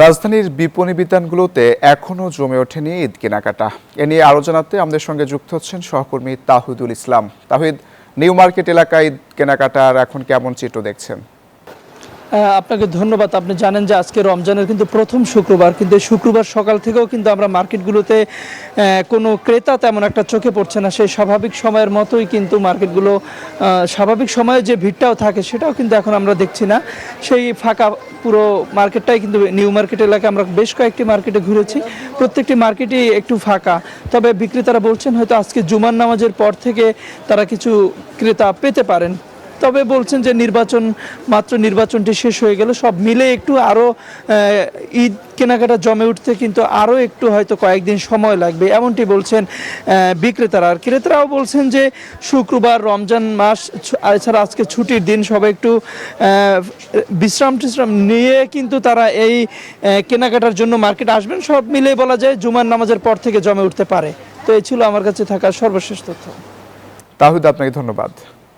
রাজধানীর বিপণী বিতানগুলোতে এখনও জমে ওঠেনি ঈদ কেনাকাটা। এ নিয়ে আরও জানাতে আমাদের সঙ্গে যুক্ত হচ্ছেন সহকর্মী তাহিদুল ইসলাম। তাহিদ, নিউ মার্কেট এলাকায় ঈদ কেনাকাটার এখন কেমন চিত্র দেখছেন? আপনাকে ধন্যবাদ। আপনি জানেন যে আজকে রমজানের কিন্তু প্রথম শুক্রবার, কিন্তু শুক্রবার সকাল থেকেও কিন্তু আমরা মার্কেটগুলোতে কোনো ক্রেতা তেমন একটা চোখে পড়ছে না। সেই স্বাভাবিক সময়ের মতোই কিন্তু মার্কেটগুলো স্বাভাবিক সময়ে যে ভিড়টাও থাকে সেটাও কিন্তু এখন আমরা দেখছি না। সেই ফাঁকা পুরো মার্কেটটাই কিন্তু নিউ মার্কেট এলাকায় আমরা বেশ কয়েকটি মার্কেটে ঘুরেছি, প্রত্যেকটি মার্কেটই একটু ফাঁকা। তবে বিক্রেতারা বলছেন হয়তো আজকে জুমার নামাজের পর থেকে তারা কিছু ক্রেতা পেতে পারেন। তবে বলছেন যে নির্বাচনটি শেষ হয়ে গেল, সব মিলে একটু আরও ঈদ কেনাকাটা জমে উঠতে কিন্তু আরও একটু হয়তো কয়েকদিন সময় লাগবে, এমনটি বলছেন বিক্রেতারা। আর ক্রেতারাও বলছেন যে শুক্রবার রমজান মাস, এছাড়া আজকে ছুটির দিন, সবাই একটু বিশ্রাম নিয়ে কিন্তু তারা এই কেনাকাটার জন্য মার্কেট আসবেন। সব মিলে বলা যায় জুমার নামাজের পর থেকে জমে উঠতে পারে। তো এই ছিল আমার কাছে থাকা সর্বশেষ তথ্য। তাহিদ, আপনাকে ধন্যবাদ।